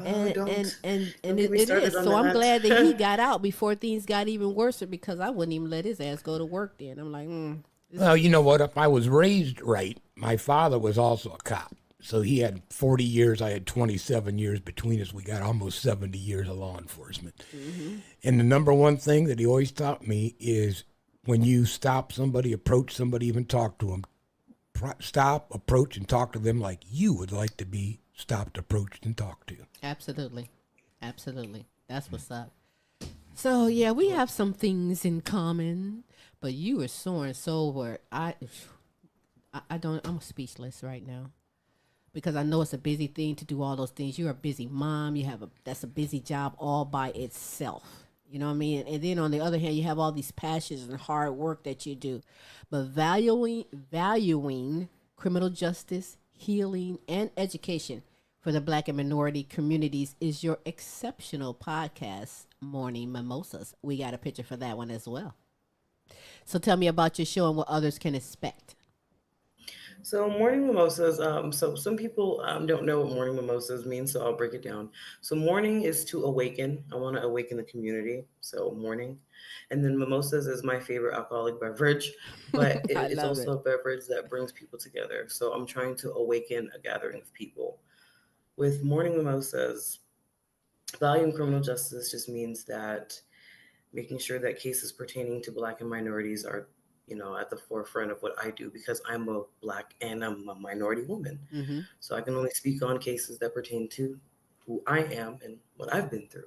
And and and don't and get it, me it started is. on So I'm glad that he that. got out before things got even worse, because I wouldn't even let his ass go to work then. I'm like, Well, you know what? If I was raised right, my father was also a cop. So he had 40 years. I had 27 years between us. We got almost 70 years of law enforcement. mm-hmm. And the number one thing that he always taught me is when you stop somebody, approach somebody, even talk to them, stop, approach, and talk to them like you would like to be stopped, approached, and talked to. Absolutely. Absolutely. That's what's up. So yeah, we have some things in common, but you are soaring so where I don't, I'm speechless right now, because I know it's a busy thing to do all those things. You're a busy mom. That's a busy job all by itself. You know what I mean? And then on the other hand, you have all these passions and hard work that you do. But valuing criminal justice, healing, and education for the Black and minority communities is your exceptional podcast, Morning Mimosas. We got a picture for that one as well. So tell me about your show and what others can expect. So morning mimosas. So some people don't know what morning mimosas means, so I'll break it down. So morning is to awaken. I want to awaken the community. So morning, and then mimosas is my favorite alcoholic beverage, but I it's love also it. a beverage that brings people together. So I'm trying to awaken a gathering of people with morning mimosas. Value in criminal justice just means that making sure that cases pertaining to Black and minorities are, at the forefront of what I do, because I'm a Black and I'm a minority woman. Mm-hmm. So I can only speak on cases that pertain to who I am and what I've been through.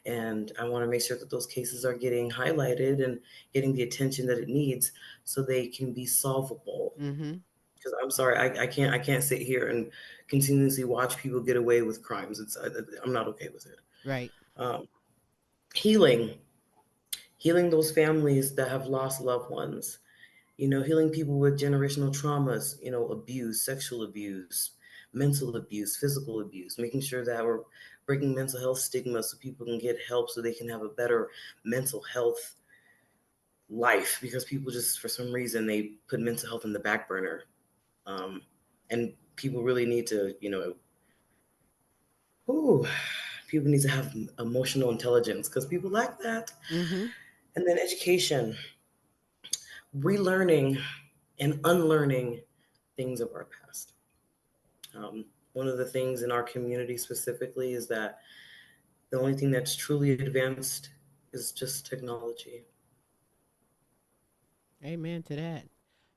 And I want to make sure that those cases are getting highlighted and getting the attention that it needs so they can be solvable. Mm-hmm. Because I'm sorry, I can't sit here and continuously watch people get away with crimes. I'm not okay with it. Right. Um, healing healing those families that have lost loved ones, healing people with generational traumas, abuse, sexual abuse, mental abuse, physical abuse, making sure that we're breaking mental health stigma so people can get help so they can have a better mental health life, because people just, for some reason, they put mental health in the back burner. And people really need to, ooh, people need to have emotional intelligence, because people lack that. Mm-hmm. And then education, relearning and unlearning things of our past. One of the things in our community specifically is that the only thing that's truly advanced is just technology. Amen to that.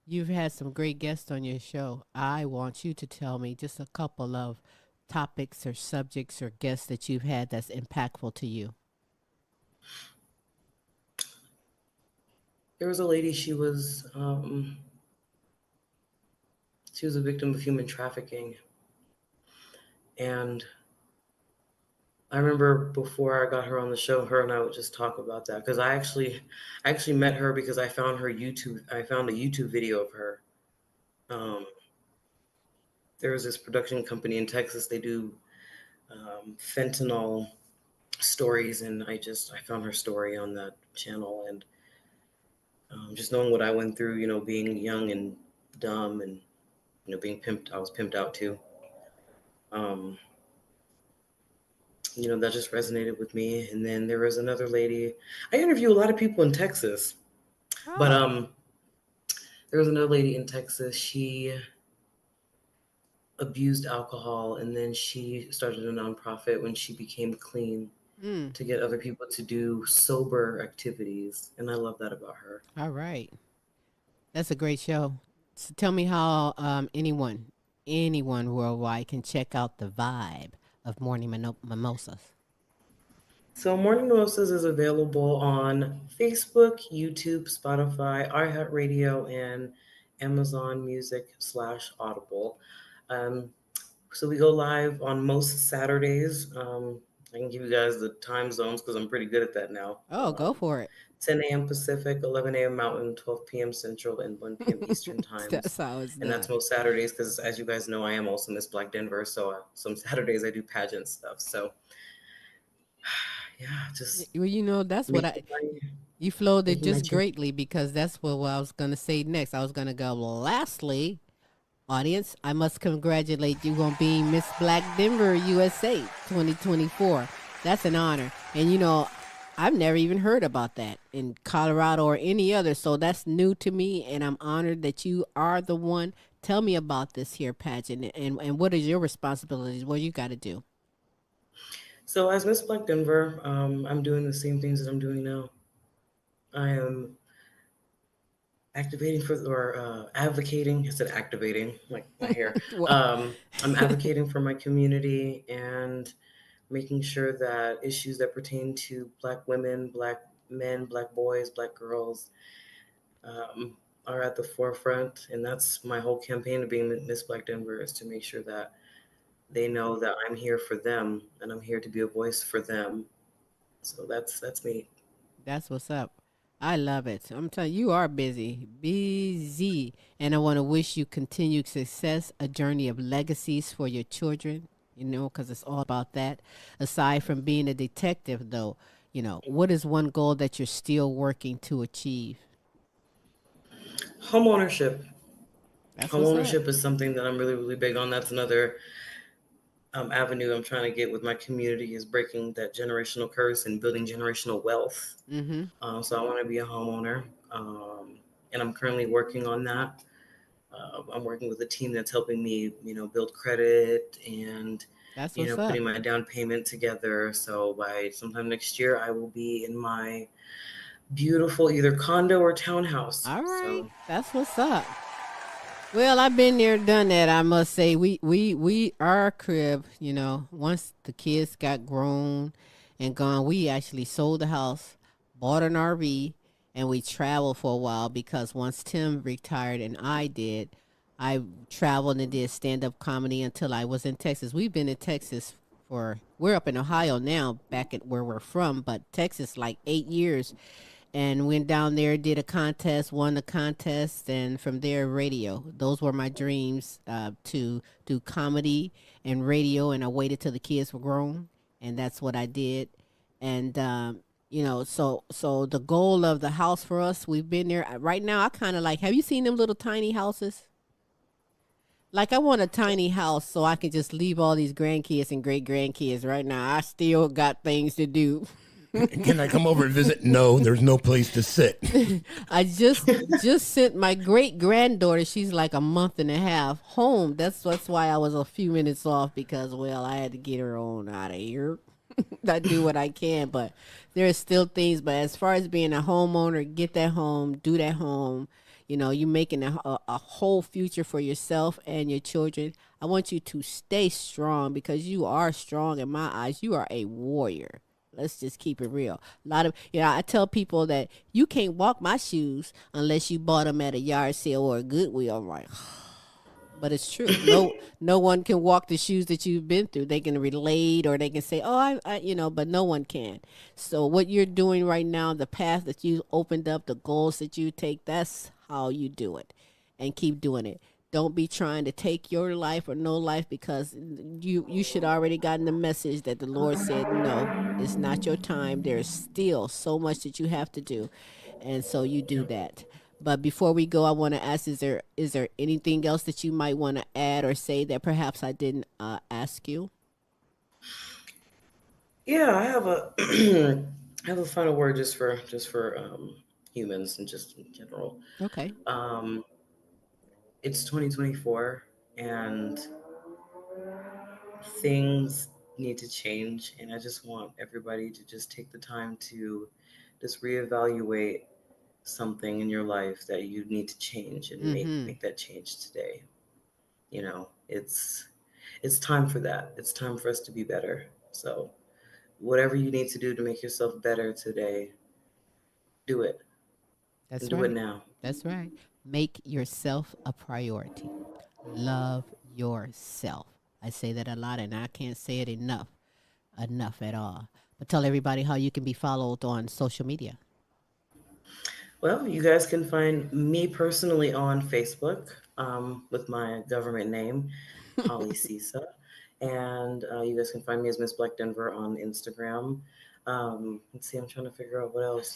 You've had some great guests on your show. I want you to tell me just a couple of topics or subjects or guests that you've had that's impactful to you. There was a lady, she was a victim of human trafficking. And I remember before I got her on the show, her and I would just talk about that, because I actually met her because I found a YouTube video of her. Um, there was this production company in Texas. They do fentanyl stories, and I found her story on that channel, and just knowing what I went through, being young and dumb, and being pimped. I was pimped out too. Um, that just resonated with me. And then there was another lady. I interview a lot of people in Texas, but Oh. there was another lady in Texas. She abused alcohol, and then she started a nonprofit when she became clean, Mm. to get other people to do sober activities. And I love that about her. All right. That's a great show. So tell me how anyone worldwide can check out the vibe of Morning Mimosas. So Morning Mimosas is available on Facebook, YouTube, Spotify, iHeartRadio, and Amazon Music/Audible. Um, so we go live on most Saturdays. I can give you guys the time zones because I'm pretty good at that now. Oh, go for it. 10 a.m. Pacific, 11 a.m. Mountain, 12 p.m. Central, and 1 p.m. Eastern That's times. how it's And that's done. most Saturdays because, as you guys know, I am also Miss Black Denver. So some Saturdays I do pageant stuff. So yeah, just Well, that's what making my you flowed it making my just change. greatly because that's what I was going to say next. I was going to go, well, lastly, audience, I must congratulate you on being Miss Black Denver USA 2024. That's an honor. And I've never even heard about that in Colorado or any other. So that's new to me. And I'm honored that you are the one. Tell me about this here pageant and what is your responsibilities? What you got to do? So as Miss Black Denver, I'm doing the same things that I'm doing now. I am activating for or advocating. I said activating, like my hair. Well, I'm advocating for my community and making sure that issues that pertain to Black women, Black men, Black boys, Black girls um, are at the forefront. And that's my whole campaign of being Miss Black Denver, is to make sure that they know that I'm here for them and I'm here to be a voice for them. So that's me. that's what's up. I love it. I'm telling you, you are busy. And I want to wish you continued success, a journey of legacies for your children, because it's all about that. Aside from being a detective, though, what is one goal that you're still working to achieve? Home ownership. That's Home what's up. ownership is something that I'm really, really big on. That's another avenue I'm trying to get with my community, is breaking that generational curse and building generational wealth. Mm-hmm. So I want to be a homeowner, and I'm currently working on that. I'm working with a team that's helping me, build credit and, That's what's up. putting my down payment together. So by sometime next year, I will be in my beautiful either condo or townhouse. All right. So That's what's up. Well, I've been there, done that. I must say, we our crib. Once the kids got grown and gone, we actually sold the house, bought an RV, and we traveled for a while because once Tim retired and I did, I traveled and did stand up comedy until I was in Texas. We've been in Texas we're up in Ohio now, back at where we're from, but Texas like 8 years and went down there, did a contest, won the contest, and from there, radio. Those were my dreams, to do comedy and radio, and I waited till the kids were grown, and that's what I did. And So the goal of the house for us, we've been there. Right now, I kind of like, have you seen them little tiny houses? Like, I want a tiny house so I can just leave all these grandkids and great grandkids. Right now, I still got things to do. Can I come over and visit? No, there's no place to sit. I just sent my great granddaughter. She's like a month and a half home. That's why I was a few minutes off, because well, I had to get her on out of here. I do what I can, but there's still things. But as far as being a homeowner, get that home, do that home. You're making a whole future for yourself and your children. I want you to stay strong, because you are strong in my eyes. You are a warrior. Let's just keep it real. A lot of, I tell people that you can't walk my shoes unless you bought them at a yard sale or a Goodwill. I'm like, but it's true. No one can walk the shoes that you've been through. They can relate, or they can say, oh, but no one can. So what you're doing right now, the path that you opened up, the goals that you take, that's how you do it, and keep doing it. Don't be trying to take your life or no life, because you should already gotten the message that the Lord said, no, it's not your time. There's still so much that you have to do. And so you do that. But before we go, I want to ask, is there anything else that you might want to add or say that perhaps I didn't ask you? Yeah, I have a I have a final word just for humans and just in general. Okay. Um, it's 2024, and things need to change, and I just want everybody to just take the time to just reevaluate something in your life that you need to change, and make Mm-hmm. make that change today. It's time for that. It's time for us to be better. So whatever you need to do to make yourself better today, do it, and That's do it right. now. That's right. Make yourself a priority. Love yourself. I say that a lot, and I can't say it enough at all. But tell everybody how you can be followed on social media. Well, you guys can find me personally on Facebook, with my government name, Holly Sisa. And you guys can find me as Miss Black Denver on Instagram. Let's see, I'm trying to figure out what else.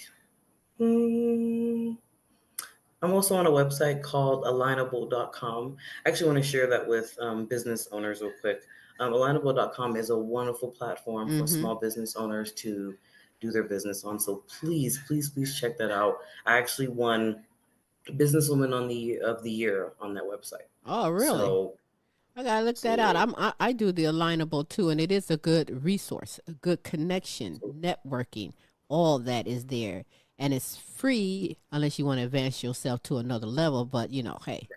Hmm, I'm also on a website called alignable.com. I actually want to share that with business owners real quick. Alignable.com is a wonderful platform for Mm-hmm. small business owners to do their business on. So please, please, please check that out. I actually won Businesswoman of the Year on that website. Oh, really? So I gotta look that out. absolutely. I do the alignable too, and it is a good resource, a good connection, networking. All that is there, and it's free unless you want to advance yourself to another level. But hey,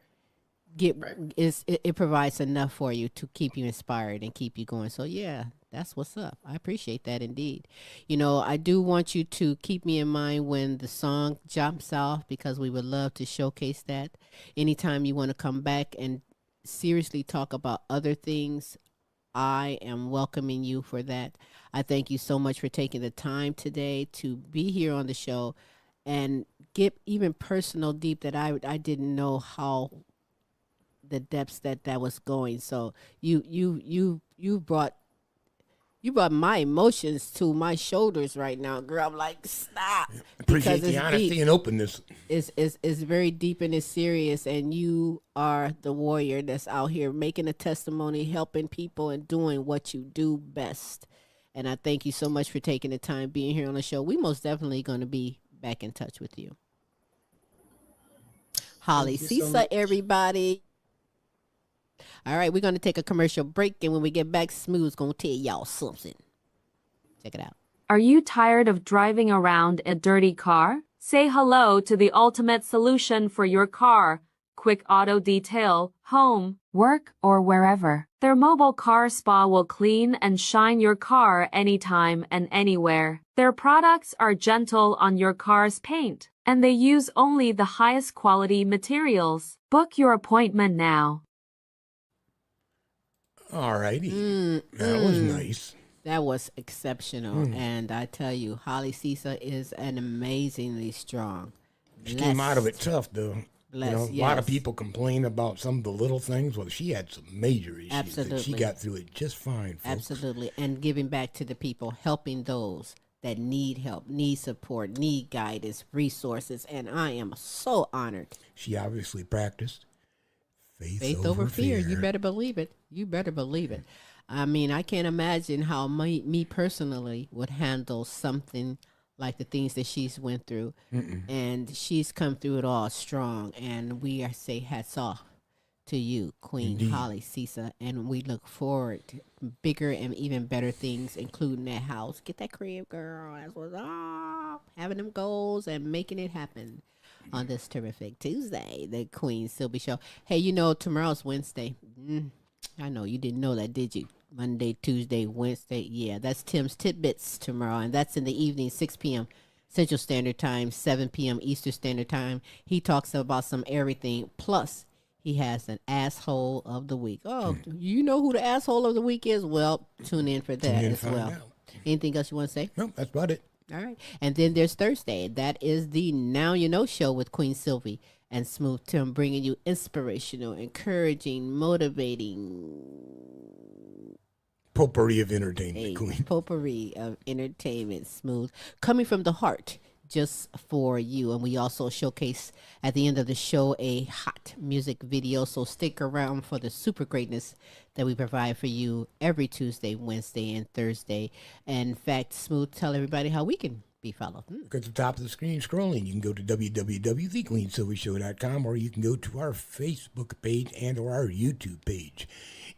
get Right. it provides enough for you to keep you inspired and keep you going. So yeah, that's what's up. I appreciate that indeed. I do want you to keep me in mind when the song jumps off, because we would love to showcase that. Anytime you want to come back and seriously talk about other things, I am welcoming you for that. I thank you so much for taking the time today to be here on the show and get even personal deep, that I didn't know how the depths that was going. So you brought my emotions to my shoulders right now, girl. I'm like, stop, because Appreciate the it's deep. honesty and openness. It's very deep and it's serious, and you are the warrior that's out here making a testimony, helping people, and doing what you do best. And I thank you so much for taking the time being here on the show. We most definitely going to be back in touch with you. Holly Thank you so Sisa, much. everybody. All right, we're going to take a commercial break, and when we get back, Smooth's going to tell y'all something. Check it out. Are you tired of driving around a dirty car? Say hello to the ultimate solution for your car. Quick auto detail, home, work, or wherever. Their mobile car spa will clean and shine your car anytime and anywhere. Their products are gentle on your car's paint, and they use only the highest quality materials. Book your appointment now. All righty. That was nice. That was exceptional. And I tell you, Holly Sisa is an amazingly strong. She came out of it Blessed. tough, though. Blessed, A lot of yes. people complain about some of the little things. Well, she had some major issues, and she Absolutely. got through it just fine, folks. Absolutely. And giving back to the people, helping those that need help, need support, need guidance, resources, and I am so honored. She obviously practiced Faith over fear. You better believe it. You better believe it. I mean, I can't imagine how me personally would handle something like the things that she's went through. And she's come through it all strong. And we are say hats off to you, Queen Indeed. Holly Sisa. And we look forward to bigger and even better things, including that house. Get that crib, girl. That's what's up. Having them goals and making it happen on this terrific Tuesday, the Queen Silvy Show. Hey, you know, tomorrow's Wednesday. I know you didn't know that, did you? Monday, Tuesday, Wednesday. Yeah, that's Tim's Tidbits tomorrow, and that's in the evening, 6 p.m. Central Standard Time, 7 p.m. Eastern Standard Time. He talks about some everything. Plus, he has an asshole of the week. Oh, you know who the asshole of the week is? Well, tune in for that as well. Anything else you want to say? No, that's about it. All right. And then there's Thursday. That is the Now You Know show with Queen Silvy and Smooth Tim, bringing you inspirational, encouraging, motivating Potpourri of entertainment, Queen. potpourri of entertainment, smooth, coming from the heart, just for you. And we also showcase at the end of the show a hot music video. So stick around for the super greatness that we provide for you every Tuesday, Wednesday, and Thursday. And in fact, Smooth, tell everybody how we can be followed. Look at the top of the screen scrolling. You can go to www.thequeensylvyshow.com, or you can go to our Facebook page and or our YouTube page.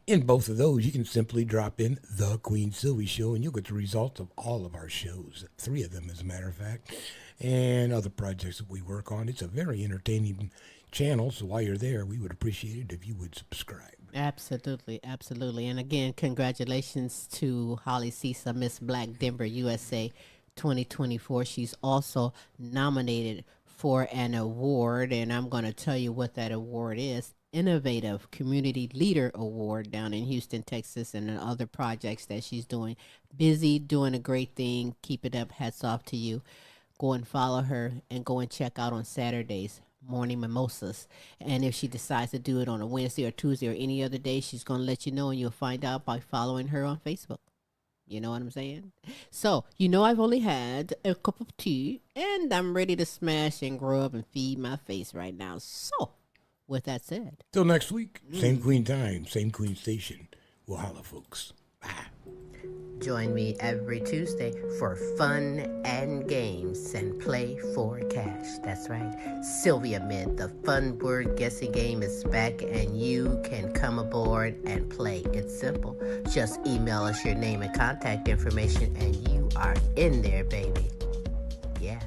In both of those, you can simply drop in The Queen Silvy Show, and you'll get the results of all of our shows, 3 of them as a matter of fact, and other projects that we work on. It's a very entertaining channel, so while you're there, we would appreciate it if you would subscribe. Absolutely, absolutely. And again, congratulations to Holly Sisa, Miss Black Denver USA 2024. She's also nominated for an award, and I'm going to tell you what that award is. Innovative Community Leader Award down in Houston, Texas, and other projects that she's doing. Busy doing a great thing. Keep it up. Hats off to you. Go and follow her and go and check out on Saturdays, Morning Mimosas. And if she decides to do it on a Wednesday or Tuesday or any other day, she's going to let you know, and you'll find out by following her on Facebook. You know what I'm saying? So, you know, I've only had a cup of tea, and I'm ready to smash and grub and feed my face right now. So, with that said, till next week, same Queen time, same Queen station. We'll holla, folks. Bye. Join me every Tuesday for fun and games and play for cash. That's right. Sylvia Mint, the fun word guessing game is back, and you can come aboard and play. It's simple. Just email us your name and contact information, and you are in there, baby. Yeah.